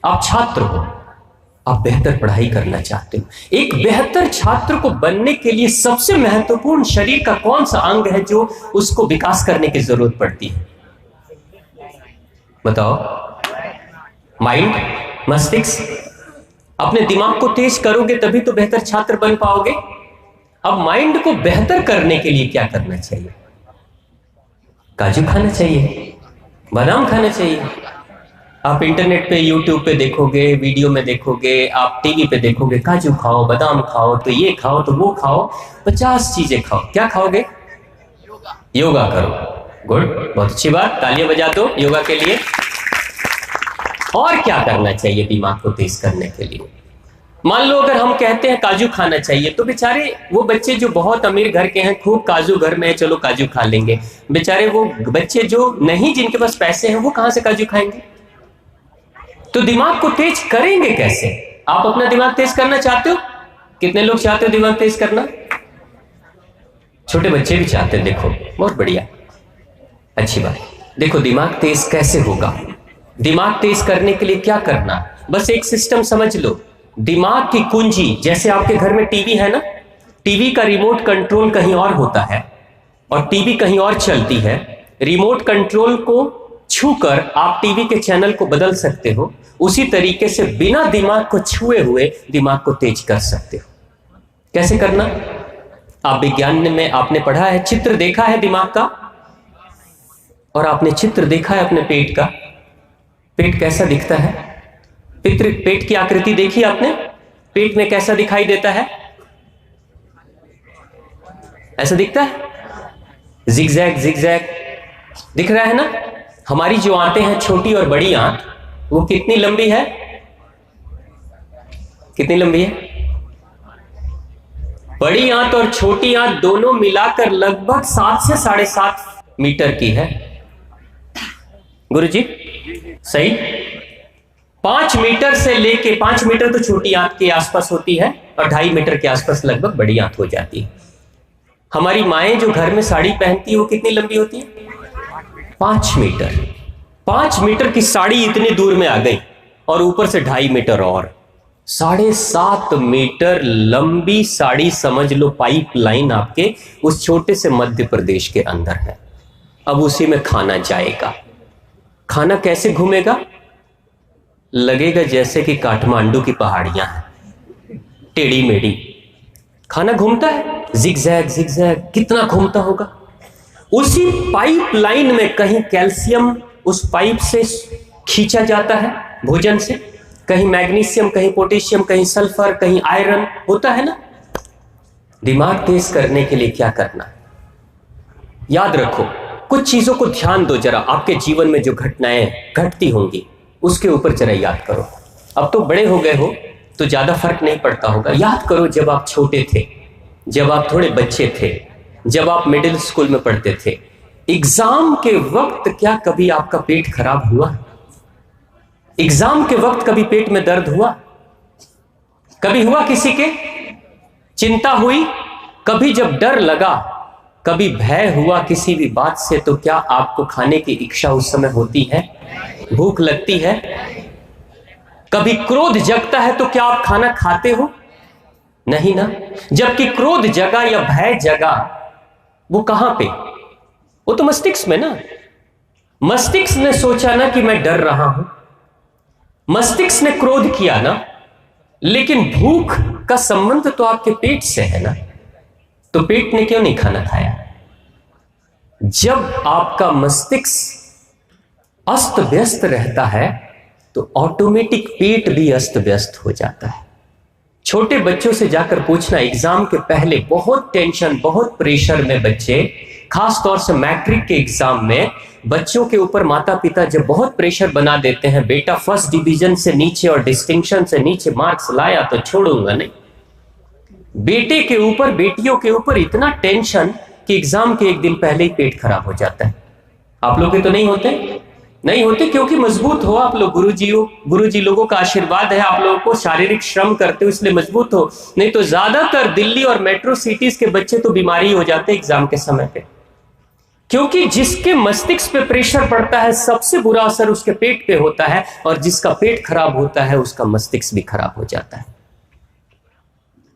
आप छात्र हो, आप बेहतर पढ़ाई करना चाहते हो। एक बेहतर छात्र को बनने के लिए सबसे महत्वपूर्ण शरीर का कौन सा अंग है जो उसको विकास करने की जरूरत पड़ती है? बताओ। माइंड, मस्तिष्क। अपने दिमाग को तेज करोगे तभी तो बेहतर छात्र बन पाओगे। अब माइंड को बेहतर करने के लिए क्या करना चाहिए? काजू खाना चाहिए, बादाम खाना चाहिए। आप इंटरनेट पे, यूट्यूब पे देखोगे, वीडियो में देखोगे, आप टीवी पे देखोगे, काजू खाओ, बादाम खाओ, तो ये खाओ, तो वो खाओ, 50 चीजें खाओ। क्या खाओगे? योगा करो। गुड, बहुत अच्छी बात, तालियां बजा दो योगा के लिए। और क्या करना चाहिए दिमाग को तेज करने के लिए? मान लो अगर हम कहते हैं काजू खाना चाहिए, तो बेचारे वो बच्चे जो बहुत अमीर घर के हैं, खूब काजू घर में है, चलो काजू खा लेंगे। बेचारे वो बच्चे जो नहीं, जिनके पास पैसे हैं, वो कहां से काजू खाएंगे? तो दिमाग को तेज करेंगे कैसे? आप अपना दिमाग तेज करना चाहते हो? कितने लोग चाहते हो दिमाग तेज करना? छोटे बच्चे भी चाहते हैं। देखो, बहुत बढ़िया, अच्छी बात। देखो, दिमाग तेज कैसे होगा? दिमाग तेज करने के लिए क्या करना? बस एक सिस्टम समझ लो। दिमाग की कुंजी, जैसे आपके घर में टीवी है ना, टीवी का रिमोट कंट्रोल कहीं और होता है और टीवी कहीं और चलती है। रिमोट कंट्रोल को छूकर आप टीवी के चैनल को बदल सकते हो। उसी तरीके से बिना दिमाग को छुए हुए दिमाग को तेज कर सकते हो। कैसे करना? आप विज्ञान में आपने पढ़ा है, चित्र देखा है दिमाग का, और आपने चित्र देखा है अपने पेट का। पेट कैसा दिखता है? पेट की आकृति देखी आपने? पेट में कैसा दिखाई देता है? ऐसा दिखता है, जिगजैग जिगजैग दिख रहा है ना। हमारी जो आंतें हैं, छोटी और बड़ी आंत, वो कितनी लंबी है? कितनी लंबी है? बड़ी आंत और छोटी आंत दोनों मिलाकर लगभग 7 से 7.5 मीटर की है। गुरुजी सही? 5 मीटर से लेके 5 मीटर तो छोटी आंत के आसपास होती है और 2.5 मीटर के आसपास लगभग बड़ी आंत हो जाती है। हमारी माएं जो घर में साड़ी पहनती है, वो कितनी लंबी होती है? 5 मीटर। 5 मीटर की साड़ी इतनी दूर में आ गई और ऊपर से 2.5 मीटर और 7.5 मीटर लंबी साड़ी, समझ लो पाइप लाइन आपके उस छोटे से मध्य प्रदेश के अंदर है। अब उसी में खाना जाएगा। खाना कैसे घूमेगा? लगेगा जैसे कि काठमांडू की पहाड़ियां हैं, टेढ़ी मेढ़ी। खाना घूमता है, जिगजैग जिगजैग, कितना घूमता होगा। उसी पाइप लाइन में कहीं कैल्शियम उस पाइप से खींचा जाता है भोजन से, कहीं मैग्नीशियम, कहीं पोटेशियम, कहीं सल्फर, कहीं आयरन होता है ना। दिमाग तेज करने के लिए क्या करना है? याद रखो, कुछ चीजों को ध्यान दो जरा। आपके जीवन में जो घटनाएं घटती होंगी उसके ऊपर जरा याद करो। अब तो बड़े हो गए हो तो ज्यादा फर्क नहीं पड़ता होगा। याद करो, जब आप छोटे थे, जब आप थोड़े बच्चे थे, जब आप मिडिल स्कूल में पढ़ते थे, एग्जाम के वक्त क्या कभी आपका पेट खराब हुआ? एग्जाम के वक्त कभी पेट में दर्द हुआ? कभी हुआ किसी के? चिंता हुई? कभी जब डर लगा, कभी भय हुआ किसी भी बात से, तो क्या आपको खाने की इच्छा उस समय होती है? भूख लगती है? कभी क्रोध जगता है तो क्या आप खाना खाते हो? नहीं ना। जबकि क्रोध जगा या भय जगा, वो कहां पे? वो तो मस्तिष्क में ना। मस्तिष्क ने सोचा ना कि मैं डर रहा हूं, मस्तिष्क ने क्रोध किया ना, लेकिन भूख का संबंध तो आपके पेट से है ना। तो पेट ने क्यों नहीं खाना खाया? जब आपका मस्तिष्क अस्त व्यस्त रहता है तो ऑटोमेटिक पेट भी अस्त व्यस्त हो जाता है। छोटे बच्चों से जाकर पूछना, एग्जाम के पहले बहुत टेंशन, बहुत प्रेशर में बच्चे, खास तौर से मैट्रिक के एग्जाम में बच्चों के ऊपर माता पिता जब बहुत प्रेशर बना देते हैं, बेटा फर्स्ट डिवीजन से नीचे और डिस्टिंक्शन से नीचे मार्क्स लाया तो छोड़ूंगा नहीं। बेटे के ऊपर, बेटियों के ऊपर इतना टेंशन कि एग्जाम के एक दिन पहले ही पेट खराब हो जाता है। आप लोग के तो नहीं होते? नहीं होते, क्योंकि मजबूत हो आप लोग। गुरुजी लोगों का आशीर्वाद है, आप लोगों को शारीरिक श्रम करते हो इसलिए मजबूत हो। नहीं तो ज्यादातर दिल्ली और मेट्रो सिटीज के बच्चे तो बीमारी हो जाते एग्जाम के समय पे। क्योंकि जिसके मस्तिष्क पे प्रेशर पड़ता है सबसे बुरा असर उसके पेट पे होता है, और जिसका पेट खराब होता है उसका मस्तिष्क भी खराब हो जाता है।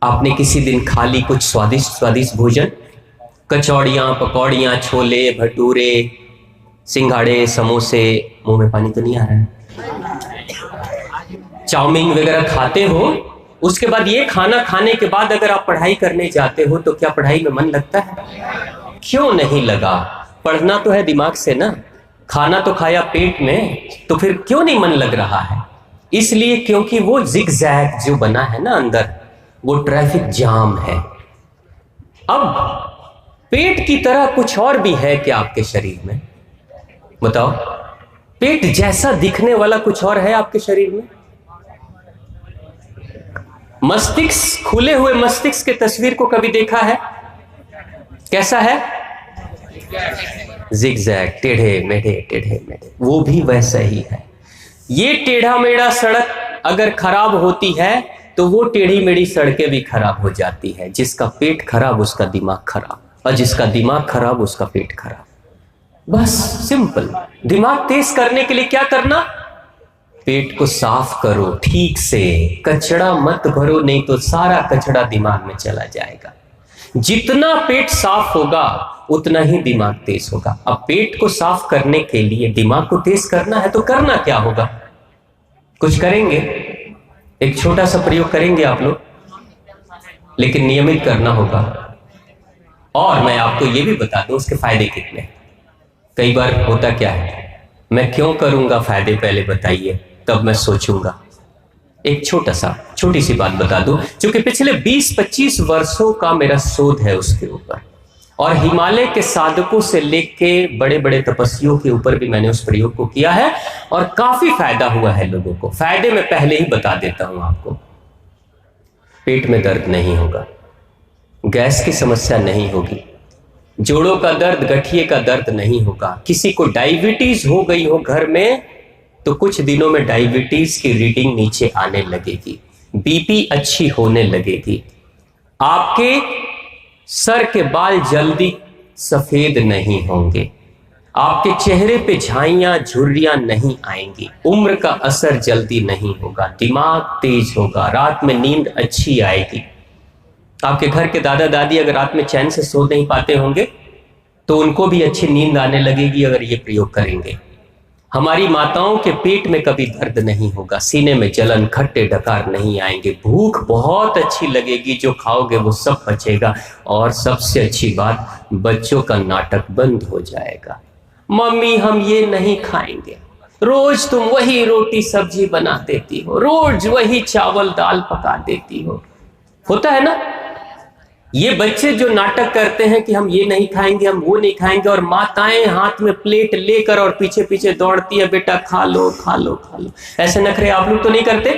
आपने किसी दिन खा ली कुछ स्वादिष्ट स्वादिष्ट भोजन, कचौड़ियां, पकौड़ियां, छोले भटूरे, सिंघाड़े, समोसे, मुंह में पानी तो नहीं आ रहा है, चाउमीन वगैरह खाते हो, उसके बाद ये खाना खाने के बाद अगर आप पढ़ाई करने जाते हो तो क्या पढ़ाई में मन लगता है? क्यों नहीं लगा? पढ़ना तो है दिमाग से ना, खाना तो खाया पेट में, तो फिर क्यों नहीं मन लग रहा है? इसलिए क्योंकि वो जिगजैग जो बना है ना अंदर, वो ट्रैफिक जाम है। अब पेट की तरह कुछ और भी है क्या आपके शरीर में? बताओ, पेट जैसा दिखने वाला कुछ और है आपके शरीर में? मस्तिष्क, खुले हुए मस्तिष्क के तस्वीर को कभी देखा है? कैसा है? जिगजैग, टेढ़े मेढ़े, वो भी वैसा ही है। ये टेढ़ा मेढ़ा सड़क अगर खराब होती है तो वो टेढ़ी मेढ़ी सड़कें भी खराब हो जाती है। जिसका पेट खराब उसका दिमाग खराब, और जिसका दिमाग खराब उसका पेट खराब। बस सिंपल। दिमाग तेज करने के लिए क्या करना? पेट को साफ करो ठीक से, कचड़ा मत भरो, नहीं तो सारा कचड़ा दिमाग में चला जाएगा। जितना पेट साफ होगा उतना ही दिमाग तेज होगा। अब पेट को साफ करने के लिए दिमाग को तेज करना है तो करना क्या होगा? कुछ करेंगे, एक छोटा सा प्रयोग करेंगे आप लोग, लेकिन नियमित करना होगा। और मैं आपको यह भी बता दूं उसके फायदे कितने। कई बार होता क्या है, मैं क्यों करूंगा, फायदे पहले बताइए तब मैं सोचूंगा। एक छोटी सी बात बता दूं, क्योंकि पिछले 20-25 वर्षों का मेरा शोध है उसके ऊपर, और हिमालय के साधकों से लेके बड़े बड़े तपस्वियों के ऊपर भी मैंने उस प्रयोग को किया है, और काफी फायदा हुआ है लोगों को। फायदे मैं पहले ही बता देता हूं आपको। पेट में दर्द नहीं होगा, गैस की समस्या नहीं होगी, जोड़ों का दर्द, गठिए का दर्द नहीं होगा। किसी को डायबिटीज हो गई हो घर में तो कुछ दिनों में डायबिटीज की रीडिंग नीचे आने लगेगी, बीपी अच्छी होने लगेगी, आपके सर के बाल जल्दी सफेद नहीं होंगे, आपके चेहरे पे झाइयां झुर्रियां नहीं आएंगी, उम्र का असर जल्दी नहीं होगा, दिमाग तेज होगा, रात में नींद अच्छी आएगी। आपके घर के दादा दादी अगर रात में चैन से सो नहीं पाते होंगे तो उनको भी अच्छी नींद आने लगेगी अगर ये प्रयोग करेंगे। हमारी माताओं के पेट में कभी दर्द नहीं होगा, सीने में जलन, खट्टे डकार नहीं आएंगे, भूख बहुत अच्छी लगेगी, जो खाओगे वो सब पचेगा। और सबसे अच्छी बात, बच्चों का नाटक बंद हो जाएगा। मम्मी हम ये नहीं खाएंगे, रोज तुम वही रोटी सब्जी बना देती हो, रोज वही चावल दाल पका देती हो। होता है ना, ये बच्चे जो नाटक करते हैं कि हम ये नहीं खाएंगे, हम वो नहीं खाएंगे, और माताएं हाथ में प्लेट लेकर और पीछे पीछे दौड़ती है, बेटा खा लो खा लो खा लो। ऐसे नखरे आप लोग तो नहीं करते?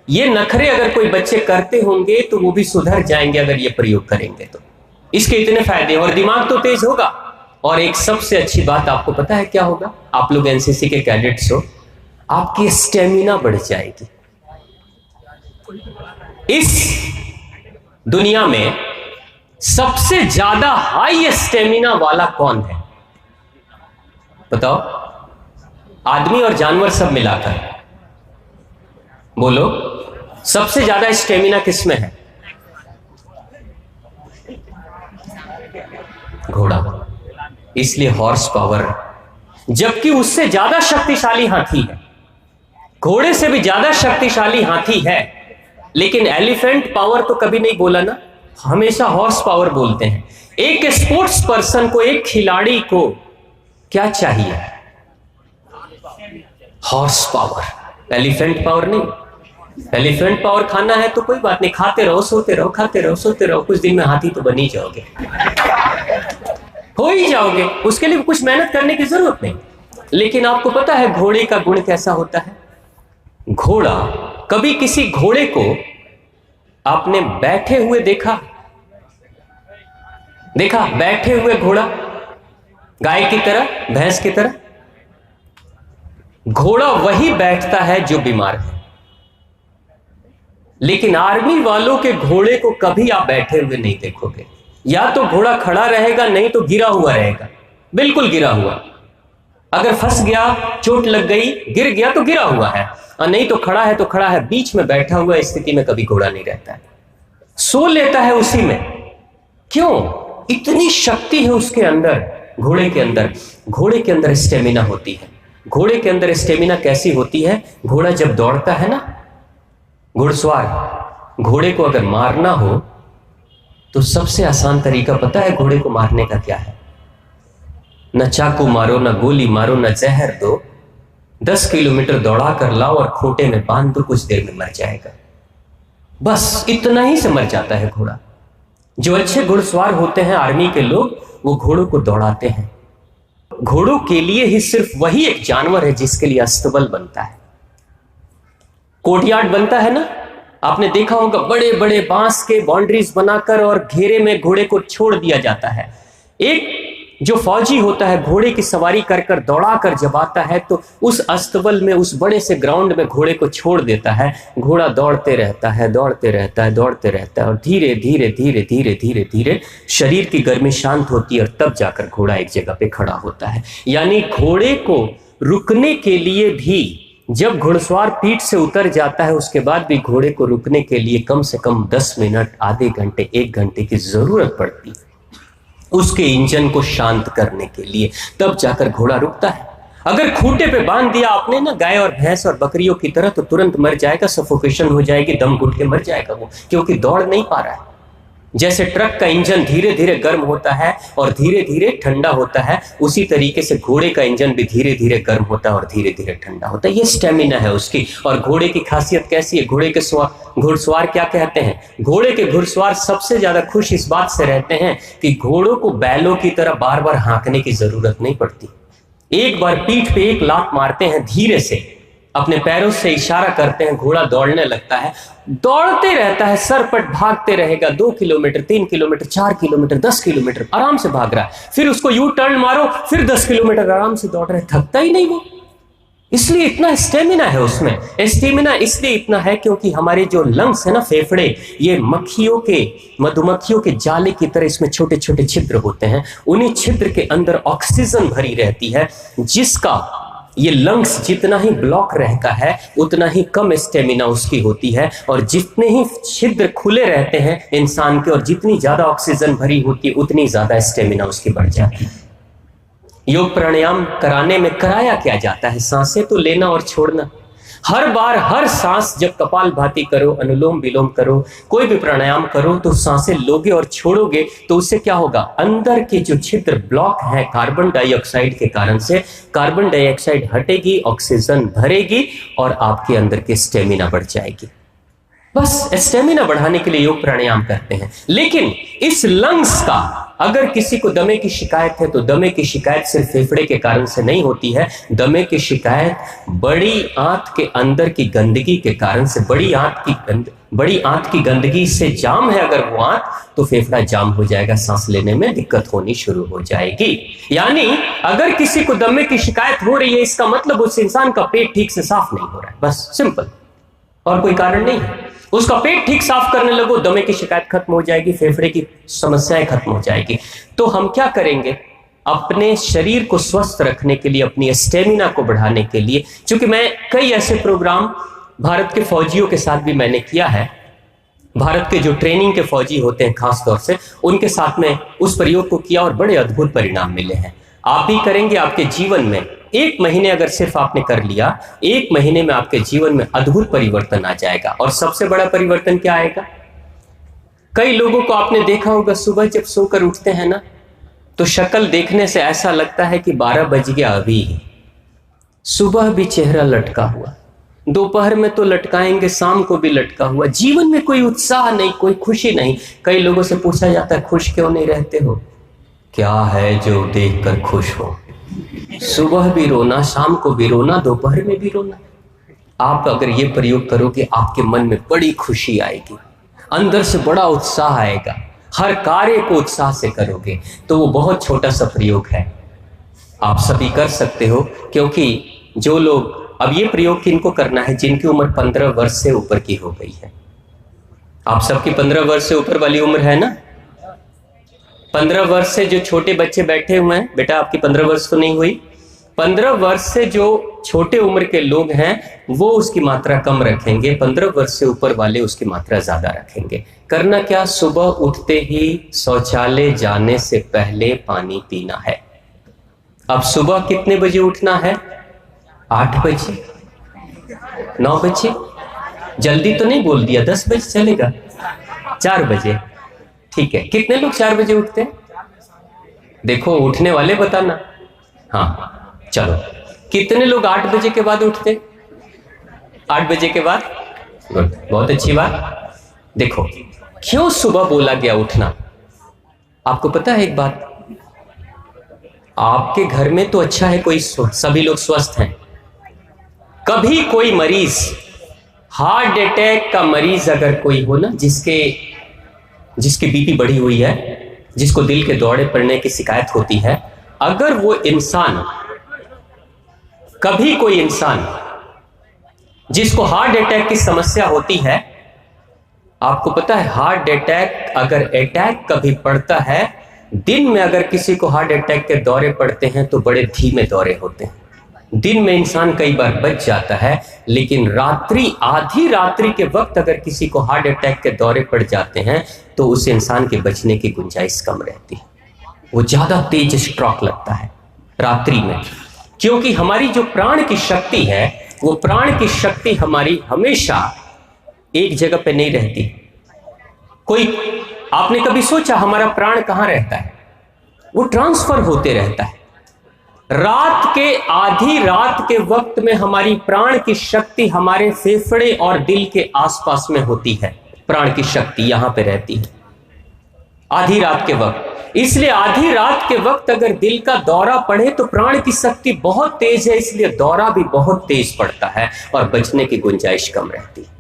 ये नखरे अगर कोई बच्चे करते होंगे तो वो भी सुधर जाएंगे अगर ये प्रयोग करेंगे तो। इसके इतने फायदे, और दिमाग तो तेज होगा। और एक सबसे अच्छी बात आपको पता है क्या होगा? आप लोग एनसीसी के कैडेट्स हो, आपकी स्टेमिना बढ़ जाएगी। इस दुनिया में सबसे ज्यादा हाई स्टेमिना वाला कौन है बताओ? आदमी और जानवर सब मिलाकर बोलो, सबसे ज्यादा स्टेमिना किसमें है? घोड़ा। इसलिए हॉर्स पावर, जबकि उससे ज्यादा शक्तिशाली हाथी है, घोड़े से भी ज्यादा शक्तिशाली हाथी है, लेकिन एलिफेंट पावर तो कभी नहीं बोला ना, हमेशा हॉर्स पावर बोलते हैं। एक स्पोर्ट्स पर्सन को, एक खिलाड़ी को क्या चाहिए? हॉर्स पावर, एलिफेंट पावर नहीं। एलिफेंट पावर खाना है तो कोई बात नहीं, खाते रहो सोते रहो, खाते रहो सोते रहो, कुछ दिन में हाथी तो बन ही जाओगे, हो ही जाओगे, उसके लिए कुछ मेहनत करने की जरूरत नहीं। लेकिन आपको पता है घोड़े का गुण कैसा होता है? घोड़ा, कभी किसी घोड़े को आपने बैठे हुए देखा? बैठे हुए घोड़ा, गाय की तरह, भैंस की तरह? घोड़ा वही बैठता है जो बीमार है। लेकिन आर्मी वालों के घोड़े को कभी आप बैठे हुए नहीं देखोगे, या तो घोड़ा खड़ा रहेगा, नहीं तो गिरा हुआ रहेगा। बिल्कुल गिरा हुआ। अगर फंस गया, चोट लग गई, गिर गया तो गिरा हुआ है, और नहीं तो खड़ा है तो खड़ा है। बीच में बैठा हुआ स्थिति में कभी घोड़ा नहीं रहता है, सो लेता है उसी में। क्यों? इतनी शक्ति है उसके अंदर, घोड़े के अंदर। घोड़े के अंदर स्टेमिना होती है। घोड़े के अंदर स्टेमिना कैसी होती है? घोड़ा जब दौड़ता है ना, घुड़सवार, घोड़े को अगर मारना हो तो सबसे आसान तरीका पता है घोड़े को मारने का क्या है? न चाकू मारो, न गोली मारो, न जहर दो, 10 किलोमीटर दौड़ा कर लाओ और खूंटे में बांध दो, कुछ देर में मर जाएगा। बस इतना ही से मर जाता है घोड़ा। जो अच्छे घुड़सवार होते हैं आर्मी के लोग, वो घोड़ों को दौड़ाते हैं। घोड़ों के लिए ही सिर्फ वही एक जानवर है जिसके लिए अस्तबल बनता है, कोर्टयार्ड बनता है ना। आपने देखा होगा बड़े बड़े बांस के बाउंड्रीज बनाकर और घेरे में घोड़े को छोड़ दिया जाता है। एक जो फौजी होता है घोड़े की सवारी कर कर दौड़ा कर जब आता है तो उस अस्तबल में, उस बड़े से ग्राउंड में घोड़े को छोड़ देता है। घोड़ा दौड़ते रहता है, दौड़ते रहता है, दौड़ते रहता है, और धीरे धीरे धीरे धीरे धीरे धीरे शरीर की गर्मी शांत होती है और तब जाकर घोड़ा एक जगह पे खड़ा होता है। यानी घोड़े को रुकने के लिए भी, जब घुड़सवार पीठ से उतर जाता है उसके बाद भी घोड़े को रुकने के लिए कम से कम 10 मिनट, आधे घंटे, 1 घंटे की जरूरत पड़ती है उसके इंजन को शांत करने के लिए, तब जाकर घोड़ा रुकता है। अगर खूंटे पे बांध दिया आपने ना गाय और भैंस और बकरियों की तरह, तो तुरंत मर जाएगा, सफोकेशन हो जाएगी, दम घुट के मर जाएगा वो, क्योंकि दौड़ नहीं पा रहा है। जैसे ट्रक का इंजन धीरे धीरे गर्म होता है और धीरे धीरे ठंडा होता है, उसी तरीके से घोड़े का इंजन भी धीरे धीरे गर्म होता है और धीरे धीरे ठंडा होता है। ये स्टेमिना है उसकी। और घोड़े की खासियत कैसी है? घोड़े के घुड़सवार क्या कहते हैं? घोड़े के घुड़सवार सबसे ज्यादा खुश इस बात से रहते हैं कि घोड़ों को बैलों की तरह बार बार हाँकने की जरूरत नहीं पड़ती। एक बार पीठ पे एक लात मारते हैं, धीरे से अपने पैरों से इशारा करते हैं, घोड़ा दौड़ने लगता है, दौड़ते रहता है, सरपट भागते रहेगा। 2 किलोमीटर, 3 किलोमीटर, 4 किलोमीटर, 10 किलोमीटर आराम से भाग रहा है। फिर उसको यू टर्न मारो, फिर 10 किलोमीटर आराम से दौड़ रहा है, थकता ही नहीं वो। इसलिए इतना स्टेमिना है उसमें। स्टेमिना इसलिए इतना है क्योंकि हमारे जो लंग्स है ना, फेफड़े, ये मधुमक्खियों के जाले की तरह इसमें छोटे छोटे छिद्र होते हैं। उन्हीं छिद्र के अंदर ऑक्सीजन भरी रहती है, जिसका ये लंग्स जितना ही ब्लॉक रहता है उतना ही कम स्टेमिना उसकी होती है। और जितने ही छिद्र खुले रहते हैं इंसान के और जितनी ज्यादा ऑक्सीजन भरी होती है उतनी ज्यादा स्टेमिना उसकी बढ़ जाती है। योग प्राणायाम कराने में कराया क्या जाता है? सांसें तो लेना और छोड़ना। हर बार हर सांस जब कपालभाति करो, अनुलोम विलोम करो, कोई भी प्राणायाम करो, तो सांसें लोगे और छोड़ोगे तो उससे क्या होगा? अंदर के जो छिद्र ब्लॉक है कार्बन डाइऑक्साइड के कारण से, कार्बन डाइऑक्साइड हटेगी, ऑक्सीजन भरेगी और आपके अंदर की स्टेमिना बढ़ जाएगी। बस स्टेमिना बढ़ाने के लिए योग प्राणायाम करते हैं। लेकिन इस लंग्स का, अगर किसी को दमे की शिकायत है तो दमे की शिकायत सिर्फ फेफड़े के कारण से नहीं होती है। दमे की शिकायत बड़ी आंत के अंदर की गंदगी के कारण से, बड़ी आंत की गंदगी से जाम है अगर वो आंत, तो फेफड़ा जाम हो जाएगा, सांस लेने में दिक्कत होनी शुरू हो जाएगी। यानी अगर किसी को दमे की शिकायत हो रही है, इसका मतलब उस इंसान का पेट ठीक से साफ नहीं हो रहा है, बस सिंपल, और कोई कारण नहीं है। उसका पेट ठीक साफ करने लगो, दमे की शिकायत खत्म हो जाएगी, फेफड़े की समस्याएं खत्म हो जाएगी। तो हम क्या करेंगे? अपने शरीर को स्वस्थ रखने के लिए, अपनी स्टेमिना को बढ़ाने के लिए, क्योंकि मैं कई ऐसे प्रोग्राम भारत के फौजियों के साथ भी मैंने किया है, भारत के जो ट्रेनिंग के फौजी होते हैं खास तौर से, उनके साथ में उस प्रयोग को किया और बड़े अद्भुत परिणाम मिले हैं। आप भी करेंगे, आपके जीवन में 1 महीने अगर सिर्फ आपने कर लिया, 1 महीने में आपके जीवन में अद्भुत परिवर्तन आ जाएगा। और सबसे बड़ा परिवर्तन क्या आएगा? कई लोगों को आपने देखा होगा, सुबह जब सोकर उठते हैं ना, तो शक्ल देखने से ऐसा लगता है कि 12 बज गया अभी ही। सुबह भी चेहरा लटका हुआ, दोपहर में तो लटकाएंगे, शाम को भी लटका हुआ। जीवन में कोई उत्साह नहीं, कोई खुशी नहीं। कई लोगों से पूछा जाता है, खुश क्यों नहीं रहते हो? क्या है जो देखकर खुश हो? सुबह भी रोना, शाम को भी रोना, दोपहर में भी रोना। आप अगर ये प्रयोग करोगे, आपके मन में बड़ी खुशी आएगी, अंदर से बड़ा उत्साह आएगा, हर कार्य को उत्साह से करोगे। तो वो बहुत छोटा सा प्रयोग है, आप सभी कर सकते हो। क्योंकि जो लोग, अब ये प्रयोग किनको करना है? जिनकी उम्र 15 वर्ष से ऊपर की हो गई है। आप सबकी 15 वर्ष से ऊपर वाली उम्र है ना? 15 वर्ष से जो छोटे बच्चे बैठे हुए हैं, बेटा आपकी 15 वर्ष तो नहीं हुई, 15 वर्ष से जो छोटे उम्र के लोग हैं वो उसकी मात्रा कम रखेंगे, 15 वर्ष से ऊपर वाले उसकी मात्रा ज्यादा रखेंगे। करना क्या, सुबह उठते ही शौचालय जाने से पहले पानी पीना है। अब सुबह कितने बजे उठना है? 8 बजे, 9 बजे, जल्दी तो नहीं बोल दिया, 10 बजे चलेगा, 4 बजे, ठीक है। कितने लोग 4 बजे उठते हैं? देखो उठने वाले बताना। हाँ चलो, कितने लोग 8 बजे के बाद उठते? 8 बजे के बाद, गुड, बहुत अच्छी बात। देखो क्यों सुबह बोला गया उठना, आपको पता है एक बात, आपके घर में तो अच्छा है, कोई सभी लोग स्वस्थ हैं, कभी कोई मरीज, हार्ट अटैक का मरीज अगर कोई हो ना, जिसकी बीपी बढ़ी हुई है, जिसको दिल के दौरे पड़ने की शिकायत होती है, अगर वो इंसान, कभी कोई इंसान जिसको हार्ट अटैक की समस्या होती है, आपको पता है हार्ट अटैक अगर अटैक कभी पड़ता है, दिन में अगर किसी को हार्ट अटैक के दौरे पड़ते हैं तो बड़े धीमे दौरे होते हैं, दिन में इंसान कई बार बच जाता है, लेकिन रात्रि, आधी रात्रि के वक्त अगर किसी को हार्ट अटैक के दौरे पड़ जाते हैं तो उस इंसान के बचने की गुंजाइश कम रहती है, वो ज्यादा तेज स्ट्रोक लगता है रात्रि में। क्योंकि हमारी जो प्राण की शक्ति है, वो प्राण की शक्ति हमारी हमेशा एक जगह पे नहीं रहती। कोई, आपने कभी सोचा हमारा प्राण कहां रहता है? वो ट्रांसफर होते रहता है। रात के, आधी रात के वक्त में हमारी प्राण की शक्ति हमारे फेफड़े और दिल के आसपास में होती है, प्राण की शक्ति यहां पे रहती है आधी रात के वक्त। इसलिए आधी रात के वक्त अगर दिल का दौरा पड़े तो प्राण की शक्ति बहुत तेज है, इसलिए दौरा भी बहुत तेज पड़ता है और बचने की गुंजाइश कम रहती है।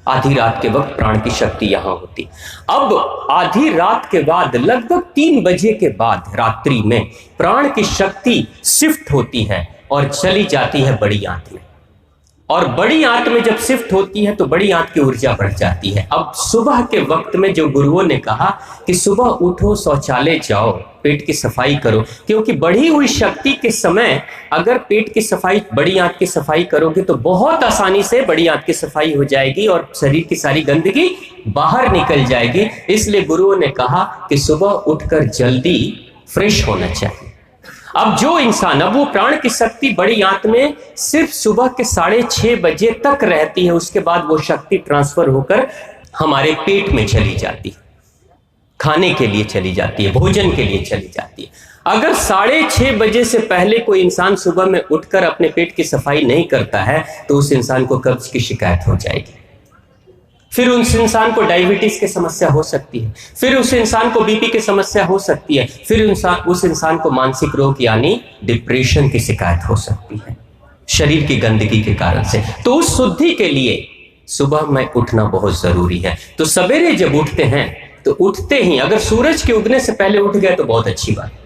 आधी रात के वक्त प्राण की शक्ति यहां होती। अब आधी रात के बाद लगभग 3 बजे के बाद रात्रि में प्राण की शक्ति शिफ्ट होती है और चली जाती है बड़ी आंत में, और बड़ी आंत में जब शिफ्ट होती है तो बड़ी आंत की ऊर्जा बढ़ जाती है। अब सुबह के वक्त में जो गुरुओं ने कहा कि सुबह उठो, शौचालय जाओ, पेट की सफाई करो, क्योंकि बढ़ी हुई शक्ति के समय अगर पेट की सफाई, बड़ी आंत की सफाई करोगे तो बहुत आसानी से बड़ी आंत की सफाई हो जाएगी और शरीर की सारी गंदगी बाहर निकल जाएगी। इसलिए गुरुओं ने कहा कि सुबह उठकर जल्दी फ्रेश होना चाहिए। अब जो इंसान, अब वो प्राण की शक्ति बड़ी आंत में सिर्फ सुबह के 6:30 बजे तक रहती है, उसके बाद वो शक्ति ट्रांसफर होकर हमारे पेट में चली जाती है, खाने के लिए चली जाती है, भोजन के लिए चली जाती है। अगर 6:30 बजे से पहले कोई इंसान सुबह में उठकर अपने पेट की सफाई नहीं करता है तो उस इंसान को कब्ज की शिकायत हो जाएगी, फिर उस इंसान को डायबिटीज की समस्या हो सकती है, फिर उस इंसान को बीपी की समस्या हो सकती है, फिर उस इंसान को मानसिक रोग यानी डिप्रेशन की शिकायत हो सकती है शरीर की गंदगी के कारण से। तो उस शुद्धि के लिए सुबह में उठना बहुत जरूरी है। तो सवेरे जब उठते हैं तो उठते ही अगर सूरज के उगने से पहले उठ गए तो बहुत अच्छी बात।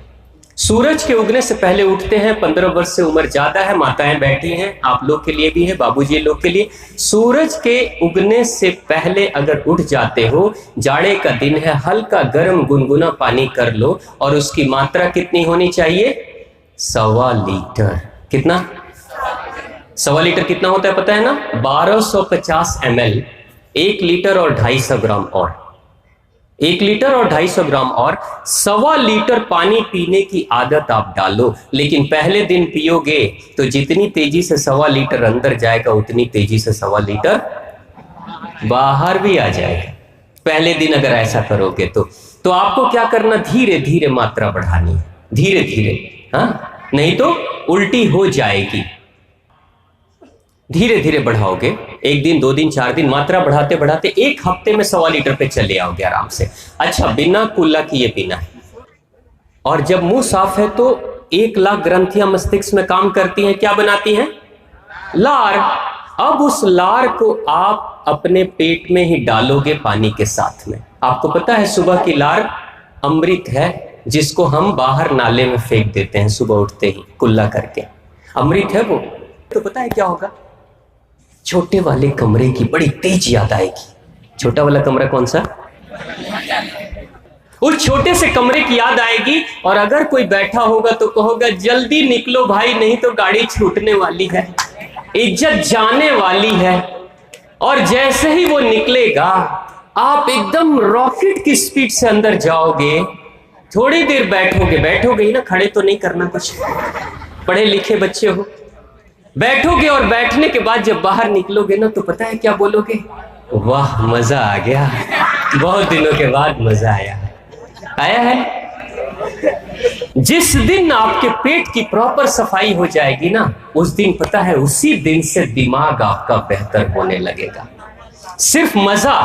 सूरज के उगने से पहले उठते हैं, 15 वर्ष से उम्र ज्यादा है, माताएं बैठी हैं, आप लोग के लिए भी है, बाबूजी लोग के लिए, सूरज के उगने से पहले अगर उठ जाते हो, जाड़े का दिन है, हल्का गर्म गुनगुना पानी कर लो और उसकी मात्रा कितनी होनी चाहिए? 1.25 लीटर। कितना? 1.25 लीटर कितना होता है पता है ना? 1250 ml, 1 लीटर और 250 ग्राम और 1 लीटर और 250 ग्राम और 1.25 लीटर पानी पीने की आदत आप डालो। लेकिन पहले दिन पियोगे तो जितनी तेजी से 1.25 लीटर अंदर जाएगा उतनी तेजी से 1.25 लीटर बाहर भी आ जाएगा। पहले दिन अगर ऐसा करोगे तो आपको क्या करना, धीरे धीरे मात्रा बढ़ानी है, धीरे धीरे, हाँ, नहीं तो उल्टी हो जाएगी। धीरे धीरे बढ़ाओगे, 1 दिन 2 दिन 4 दिन, मात्रा बढ़ाते बढ़ाते 1 हफ्ते में 1.25 लीटर पे चले आओगे आराम से। अच्छा, बिना कुल्ला किए पीना है। और जब मुंह साफ है तो 1 लाख ग्रंथियां मस्तिष्क में काम करती हैं, क्या बनाती हैं? लार। अब उस लार को आप अपने पेट में ही डालोगे पानी के साथ में। आपको पता है सुबह की लार अमृत है, जिसको हम बाहर नाले में फेंक देते हैं सुबह उठते ही कुल्ला करके, अमृत है वो। तो पता है क्या होगा? छोटे वाले कमरे की बड़ी तेज याद आएगी। छोटा वाला कमरा कौन सा? उस छोटे से कमरे की याद आएगी, और अगर कोई बैठा होगा तो कहोगा जल्दी निकलो भाई, नहीं तो गाड़ी छूटने वाली है, इज्जत जाने वाली है। और जैसे ही वो निकलेगा आप एकदम रॉकेट की स्पीड से अंदर जाओगे, थोड़ी देर बैठोगे ही ना, खड़े तो नहीं करना, कुछ पढ़े लिखे बच्चे हो, बैठोगे और बैठने के बाद जब बाहर निकलोगे ना तो पता है क्या बोलोगे? वाह मजा आ गया, बहुत दिनों के बाद मजा आया है। जिस दिन आपके पेट की प्रॉपर सफाई हो जाएगी ना, उस दिन पता है उसी दिन से दिमाग आपका बेहतर होने लगेगा। सिर्फ मजा,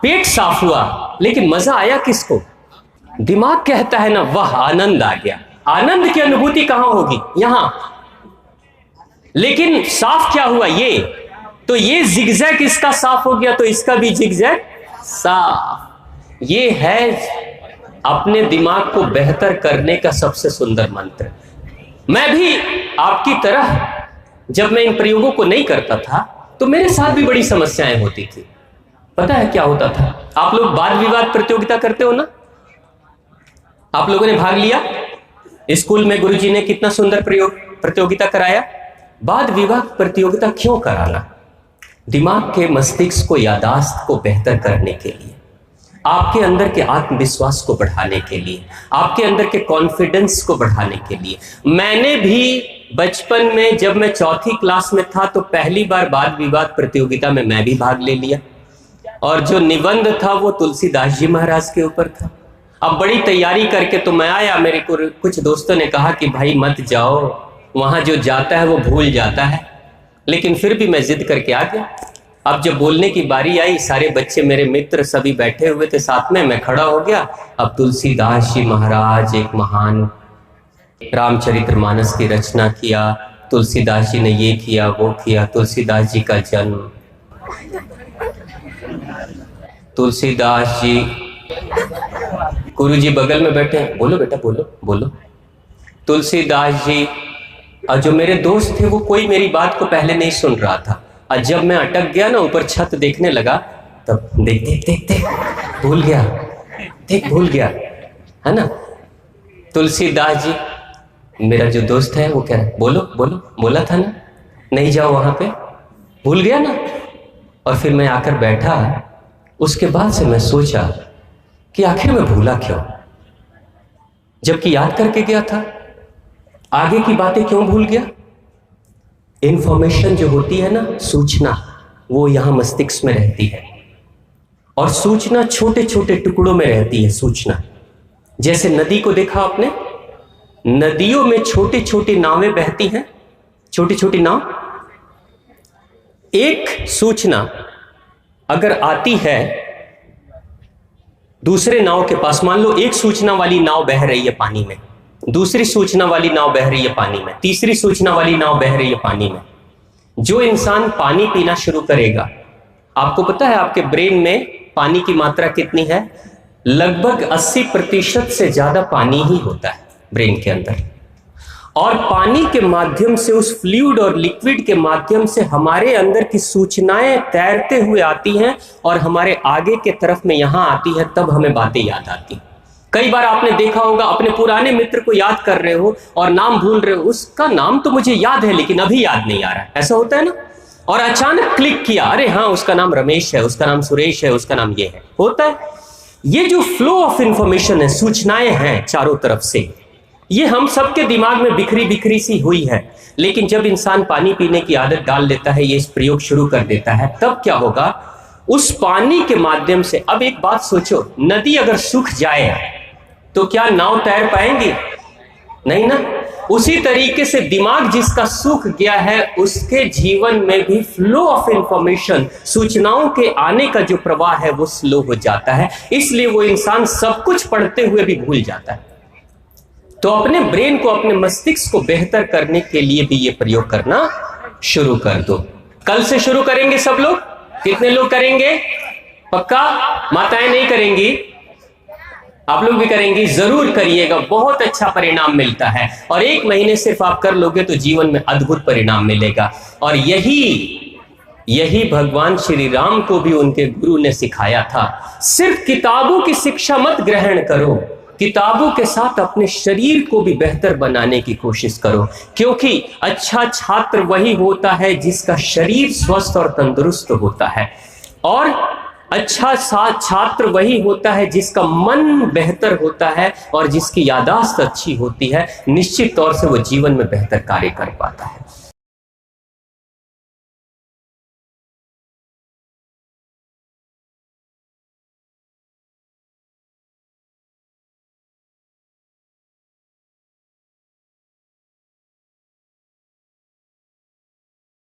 पेट साफ हुआ लेकिन मजा आया किसको? दिमाग कहता है ना वाह आनंद आ गया। आनंद की अनुभूति कहां होगी? यहां। लेकिन साफ क्या हुआ? ये तो ये जिगजैग इसका साफ हो गया तो इसका भी जिगजैग साफ। ये है अपने दिमाग को बेहतर करने का सबसे सुंदर मंत्र। मैं भी आपकी तरह जब मैं इन प्रयोगों को नहीं करता था तो मेरे साथ भी बड़ी समस्याएं होती थी। पता है क्या होता था? आप लोग वाद विवाद प्रतियोगिता करते हो ना? आप लोगों ने भाग लिया स्कूल में, गुरुजी ने कितना सुंदर प्रतियोगिता कराया। वाद विवाद प्रतियोगिता क्यों कराना? दिमाग के मस्तिष्क को, यादाश्त को बेहतर करने के लिए, आपके अंदर के आत्मविश्वास को बढ़ाने के लिए, आपके अंदर के कॉन्फिडेंस को बढ़ाने के लिए। मैंने भी बचपन में जब मैं चौथी क्लास में था तो पहली बार वाद विवाद प्रतियोगिता में मैं भी भाग ले लिया, और जो निबंध था वो तुलसीदास जी महाराज के ऊपर था। अब बड़ी तैयारी करके तो मैं आया, मेरे को कुछ दोस्तों ने कहा कि भाई मत जाओ, वहां जो जाता है वो भूल जाता है, लेकिन फिर भी मैं जिद करके आ गया। अब जब बोलने की बारी आई, सारे बच्चे मेरे मित्र सभी बैठे हुए थे साथ में, मैं खड़ा हो गया। अब तुलसीदास जी महाराज एक महान रामचरितमानस की रचना किया, तुलसीदास जी ने ये किया वो किया, तुलसीदास जी का जन्म, तुलसीदास जी, गुरु जी बगल में बैठे हैं, बोलो बेटा बोलो बोलो, तुलसीदास जी। और जो मेरे दोस्त थे वो कोई मेरी बात को पहले नहीं सुन रहा था, और जब मैं अटक गया ना, ऊपर छत देखने लगा, तब देख देख देख देख भूल गया, देख भूल गया, है ना। तुलसीदास जी, मेरा जो दोस्त है वो कह रहा है बोलो बोलो, बोला था ना नहीं जाओ वहां पे, भूल गया ना। और फिर मैं आकर बैठा। उसके बाद से मैं सोचा कि आखिर मैं भूला क्यों, जबकि याद करके गया था। आगे की बातें क्यों भूल गया? इंफॉर्मेशन जो होती है ना, सूचना, वो यहां मस्तिष्क में रहती है, और सूचना छोटे छोटे टुकड़ों में रहती है। सूचना जैसे नदी को देखा आपने, नदियों में छोटी छोटी नावें बहती हैं, छोटी छोटी नाव। एक सूचना अगर आती है दूसरे नाव के पास, मान लो एक सूचना वाली नाव बह रही है पानी में, दूसरी सूचना वाली नाव बह रही है पानी में, तीसरी सूचना वाली नाव बह रही है पानी में। जो इंसान पानी पीना शुरू करेगा, आपको पता है आपके ब्रेन में पानी की मात्रा कितनी है? लगभग 80% से ज्यादा पानी ही होता है ब्रेन के अंदर। और पानी के माध्यम से, उस फ्लूइड और लिक्विड के माध्यम से हमारे अंदर की सूचनाएं तैरते हुए आती हैं और हमारे आगे के तरफ में यहां आती है, तब हमें बातें याद आती। कई बार आपने देखा होगा, अपने पुराने मित्र को याद कर रहे हो और नाम भूल रहे हो, उसका नाम तो मुझे याद है लेकिन अभी याद नहीं आ रहा है, ऐसा होता है ना। और अचानक क्लिक किया, अरे हाँ उसका नाम रमेश है, उसका नाम सुरेश है, उसका नाम ये है, होता है। ये जो फ्लो ऑफ इंफॉर्मेशन है, सूचनाएं हैं चारों तरफ से, ये हम सबके दिमाग में बिखरी बिखरी सी हुई है। लेकिन जब इंसान पानी पीने की आदत डाल लेता है, ये इस प्रयोग शुरू कर देता है, तब क्या होगा? उस पानी के माध्यम से, अब एक बात सोचो, नदी अगर सूख जाए तो क्या नाव तैर पाएंगी? नहीं ना। उसी तरीके से दिमाग जिसका सूख गया है, उसके जीवन में भी फ्लो ऑफ इंफॉर्मेशन, सूचनाओं के आने का जो प्रवाह है वो स्लो हो जाता है। इसलिए वो इंसान सब कुछ पढ़ते हुए भी भूल जाता है। तो अपने ब्रेन को, अपने मस्तिष्क को बेहतर करने के लिए भी ये प्रयोग करना शुरू कर दो। कल से शुरू करेंगे सब लोग? कितने लोग करेंगे? पक्का? माताएं नहीं करेंगी, आप लोग भी करेंगी? जरूर करिएगा, बहुत अच्छा परिणाम मिलता है। और 1 महीने सिर्फ आप कर लोगे तो जीवन में अद्भुत परिणाम मिलेगा। और यही यही भगवान श्री राम को भी उनके गुरु ने सिखाया था। सिर्फ किताबों की शिक्षा मत ग्रहण करो, किताबों के साथ अपने शरीर को भी बेहतर बनाने की कोशिश करो, क्योंकि अच्छा छात्र वही होता है जिसका शरीर स्वस्थ और तंदुरुस्त होता है, और अच्छा छात्र वही होता है जिसका मन बेहतर होता है और जिसकी याददाश्त अच्छी होती है। निश्चित तौर से वो जीवन में बेहतर कार्य कर पाता है।